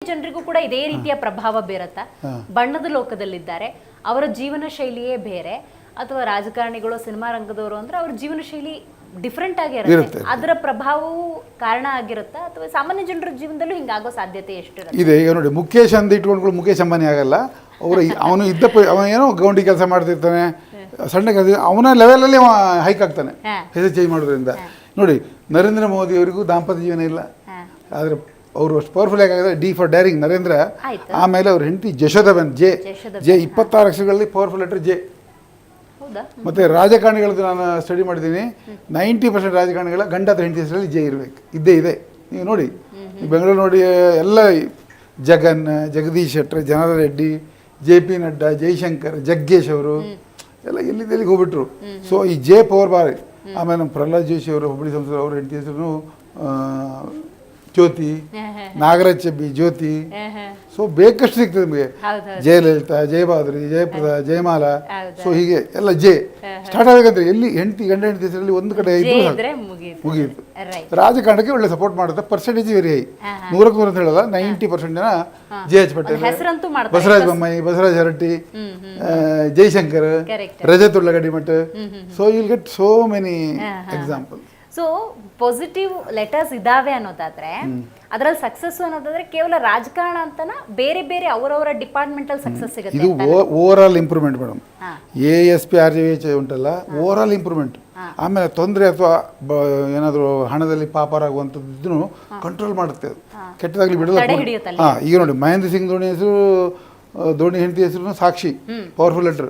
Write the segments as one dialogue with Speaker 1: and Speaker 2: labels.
Speaker 1: ಜನರಿಗೂ ಕೂಡ ಇದೇ ರೀತಿಯ ಪ್ರಭಾವ ಬೀರತ್ತಾ? ಬಣ್ಣದ ಲೋಕದಲ್ಲಿದ್ದಾರೆ, ಅವರ ಜೀವನ ಶೈಲಿಯೇ ಬೇರೆ, ಅಥವಾ ರಾಜಕಾರಣಿಗಳು ಸಿನಿಮಾ ರಂಗದವರು ಅಂದ್ರೆ ಅವ್ರ ಜೀವನ ಶೈಲಿ ಡಿಫ್ರೆಂಟ್ ಆಗಿರುತ್ತೆ, ಅದರ ಪ್ರಭಾವವು ಕಾರಣ ಆಗಿರುತ್ತಾ, ಅಥವಾ ಸಾಮಾನ್ಯ ಜನರ ಜೀವನದಲ್ಲೂ ಹಿಂಗಾಗೋ ಸಾಧ್ಯತೆ ಎಷ್ಟಿರುತ್ತೆ?
Speaker 2: ಇದೆ. ಈಗ ನೋಡಿ, ಮುಖೇಶ್ ಅಂತ ಇಟ್ಕೊಂಡು ಮುಖೇಶ್ ಅಂಬಾನಿ ಆಗಲ್ಲ. ಅವನು ಅವನ ಏನೋ ಗೌಂಡಿ ಕೆಲಸ ಮಾಡ್ತಿರ್ತಾನೆ, ಸಣ್ಣ ಕೆಲಸ, ಅವನ ಲೆವೆಲಲ್ಲಿ ಅವ ಹೈಕ್ ಆಗ್ತಾನೆ ಹೆಸರು ಚೇಂಜ್ ಮಾಡೋದ್ರಿಂದ. ನೋಡಿ, ನರೇಂದ್ರ ಮೋದಿ ಅವರಿಗೂ ದಾಂಪತ್ಯ ಜೀವನ ಇಲ್ಲ, ಆದರೆ ಅವರು ಅಷ್ಟು ಪವರ್ಫುಲ್ ಆಗಿದೆ. D for dairying Narendra. ಆಮೇಲೆ ಅವ್ರ ಹೆಂಡತಿ ಜಶೋದಾಬೆನ್ ಜೆ 26 ಅಕ್ಷರಗಳಲ್ಲಿ ಪವರ್ಫುಲ್ ಲೆಟರ್ ಜೆ. ಮತ್ತು ರಾಜಕಾರಣಿಗಳದ್ದು ನಾನು ಸ್ಟಡಿ ಮಾಡಿದ್ದೀನಿ, 90% ರಾಜಕಾರಣಿಗಳ ಗಂಡ ಅಥವಾ ಹೆಂಡತಿ ಹೆಸರಲ್ಲಿ ಜೆ ಇರಬೇಕು, ಇದ್ದೇ ಇದೆ. ನೀವು ನೋಡಿ, ಬೆಂಗಳೂರು ನೋಡಿ, ಎಲ್ಲ ಜಗನ್, ಜಗದೀಶ್ ಶೆಟ್ಟರ್, ಜನಾರ್ದನ್ ರೆಡ್ಡಿ, JP ನಡ್ಡಾ, ಜೈಶಂಕರ್, ಜಗ್ಗೇಶ್ ಅವರು ಎಲ್ಲ ಎಲ್ಲಿಂದ ಹೋಗ್ಬಿಟ್ರು. ಸೊ ಈ ಜೆ ಪವರ್ ಬಾರಿ. ಆಮೇಲೆ ನಮ್ಮ ಪ್ರಹ್ಲಾದ್ ಜೋಶಿ ಅವರು, ಹುಬ್ಬಳ್ಳಿ ಸಂಸದರು, ಅವ್ರ ಹೆಂಡತಿ ಹೆಸರು ಜ್ಯೋತಿ, ನಾಗರಾಜ್ ಚೆಬ್ಬಿ ಜ್ಯೋತಿ. ಸೊ ಬೇಕಷ್ಟು ಸಿಗ್ತದೆ ನಮಗೆ. ಜಯಲಲಿತಾ, ಜಯಬಾದ್ರಿ, ಜಯಪ್ರದಾ, ಜಯಮಾಲಾ. ಸೊ ಹೀಗೆ ಎಲ್ಲ ಜೆ ಸ್ಟಾರ್ಟ್ ಆಗಬೇಕಂದ್ರೆ ಎಲ್ಲಿ ಗಂಡ ಹೆಂಡತಿ ಹೆಸರಲ್ಲಿ ಒಂದು ಕಡೆ ಇದ್ದು ಮುಗಿಯಿತು. ರಾಜಕಾರಣಕ್ಕೆ ಒಳ್ಳೆ ಸಪೋರ್ಟ್ ಮಾಡುತ್ತೆ. ಪರ್ಸೆಂಟೇಜ್ ವೆರಿ ಹೈ, 100ಕ್ಕೆ 100 ಅಂತ ಹೇಳಲ್ಲ, 90% ಜನ JH Patel, Basavaraja Bommai, Basavaraja Horatti, Jaishankar, Rajat Ullagaddimath. So will get so many example.
Speaker 1: So positive letters ಇದಾವೆ ಅನ್ನೋದಾದ್ರೆ, ಅದರಲ್ಲಿ ಸಕ್ಸಸ್ ಅನ್ನೋದಾದ್ರೆ ಕೇವಲ ರಾಜಕಾರಣ ಅಂತನ, ಬೇರೆ ಬೇರೆ ಅವರವರ ಡಿಪಾರ್ಟ್ಮೆಂಟಲ್ ಸಕ್ಸಸ್ ಸಿಗುತ್ತೆ.
Speaker 2: ಇದು over all improvement madam. ASP RJH ಉಂಟಲ್ಲ, ಓವರ್ ಆಲ್ ಇಂಪ್ರೂವ್ಮೆಂಟ್. ಆಮೇಲೆ ತೊಂದರೆ ಅಥವಾ ಏನಾದರೂ ಹಣದಲ್ಲಿ ಪಾಪರಾಗುವಂಥದ್ದು ಕಂಟ್ರೋಲ್ ಮಾಡುತ್ತೆ, ಕೆಟ್ಟದಾಗ್ಲಿ ಬಿಡಲ್ಲ. ಈಗ ನೋಡಿ, ಮಹೇಂದ್ರ ಸಿಂಗ್ ಧೋನಿ ಹೆಸರು, ಧೋನಿ ಹೆಂಡತಿ ಹೆಸರು ಸಾಕ್ಷಿ, ಪವರ್ಫುಲ್ ಲೆಟರ್.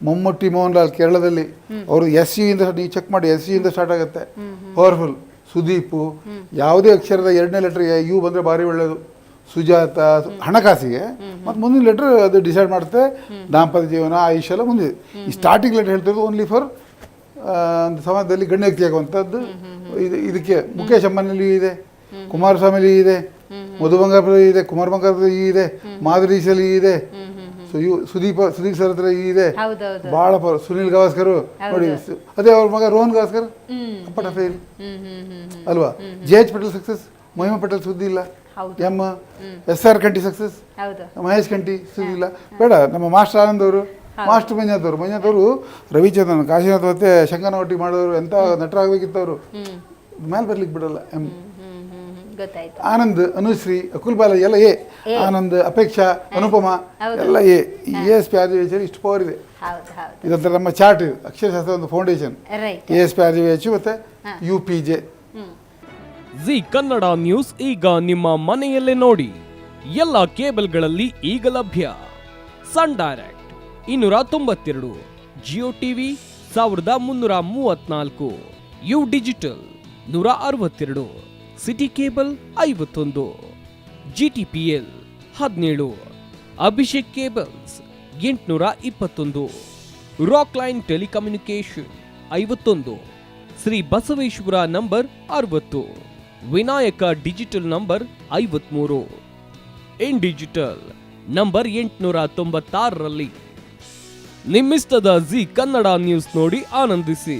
Speaker 2: ಮಮ್ಮೂಟಿ ಮೋಹನ್ ಲಾಲ್ ಕೇರಳದಲ್ಲಿ, ಅವರು SU ಇಂದ, ನೀವು ಚೆಕ್ ಮಾಡಿ, SU ಇಂದ ಸ್ಟಾರ್ಟ್ ಆಗುತ್ತೆ, ಪವರ್ಫುಲ್. ಸುದೀಪು, ಯಾವುದೇ ಅಕ್ಷರದ 2ನೇ ಲೆಟರ್ U ಬಂದರೆ ಭಾರಿ ಒಳ್ಳೆಯದು. ಸುಜಾತ, ಹಣಕಾಸಿಗೆ. ಮತ್ತು ಮುಂದಿನ ಲೆಟರ್ ಅದು ಡಿಸೈಡ್ ಮಾಡುತ್ತೆ, ದಾಂಪತ್ಯ ಜೀವನ, ಆಯುಷ್ಯ ಎಲ್ಲ ಮುಂದೆ. ಈ ಸ್ಟಾರ್ಟಿಂಗ್ ಲೆಟರ್ ಹೇಳ್ತಿರೋದು ಓನ್ಲಿ ಫಾರ್ ಒಂದು ಸಮಾಜದಲ್ಲಿ ಗಣ್ಯ ವ್ಯಕ್ತಿ ಆಗುವಂಥದ್ದು. ಇದಕ್ಕೆ ಮುಖೇಶ್ ಅಂಬಾನಿಲಿ ಇದೆ, ಕುಮಾರಸ್ವಾಮಿಲಿ ಇದೆ, ಮಧು ಬಂಗಾರಪುರ ಇದೆ, ಕುಮಾರ್ ಬಂಗಾರಪುರ ಇದೆ, ಮಾಧುರೀಶಲ್ಲಿ ಇದೆ. ಸೊ ಸುದೀಪ್ ಸರ್ ಹತ್ರ ಇದೆ, ಭಾಳ ಸುನಿಲ್ ಗವಾಸ್ಕರ್ ನೋಡಿ, ಅದೇ ಅವ್ರ ಮಗ ರೋಹನ್ ಗವಾಸ್ಕರ್ ಅಪ್ಪಟ ಫೇಲ್ ಅಲ್ವಾ. JH ಪಟೇಲ್ ಸಕ್ಸಸ್, ಮಹಿಮಾ ಪಟೇಲ್ ಸುದ್ದಿ ಇಲ್ಲ. SR ಕಂಠಿ ಸಕ್ಸಸ್, ಮಹೇಶ್ ಕಂಠಿ ಸುದ್ದಿ ಇಲ್ಲ. ಬೇಡ, ನಮ್ಮ ಮಾಸ್ಟರ್ ಆನಂದ್ ಅವರು, ಮಾಸ್ಟರ್ ಮಂಜಾತ್ ಅವರು, ರವಿಚಂದ್ರನ್, ಕಾಶಿನಾಥ್ ಮತ್ತೆ ಶಂಕರನ ಒಟ್ಟಿಗೆ ಮಾಡೋರು, ಎಂಥ ನಟರಾಗಬೇಕಿತ್ತು ಅವರು. ಮೇಲೆ ಬರ್ಲಿಕ್ಕೆ ಬಿಡಲ್ಲ. ಆನಂದ್, ಅನುಶ್ರೀ, ಅಕುಲ್ ಬಾಲಾಜಿ ಎಲ್ಲ ಎ. ಆನಂದ್, ಅಪೇಕ್ಷಾ, ಅನುಪಮ ಎಲ್ಲ ಎ. ASP RJH ಇಷ್ಟು ಪವರ್ ಇದೆ. ಇದಂತ ನಮ್ಮ ಚಾರ್ಟ್ ಇದು, ಅಕ್ಷರಶಾಸ್ತ್ರ ಒಂದು ಫೌಂಡೇಶನ್. ASP RJH ಮತ್ತೆ UPJ.
Speaker 3: ಜಿ ಕನ್ನಡ ನ್ಯೂಸ್ ಈಗ ನಿಮ್ಮ ಮನೆಯಲ್ಲೇ ನೋಡಿ. ಎಲ್ಲ ಕೇಬಲ್ಗಳಲ್ಲಿ ಈಗ ಲಭ್ಯ. Sun Direct 292, Jio TV 1334, U digital 162, city cable 51, GTPL 17, Abhishek cables 821, Rockline telecommunication 51, Shri Basaveshwara number 60, Vinayaka digital number 53, in digital number 896ರಲ್ಲಿ. ನಿಮ್ಮಿಸ್ತದ ಜಿ ಕನ್ನಡ ನ್ಯೂಸ್ ನೋಡಿ ಆನಂದಿಸಿ.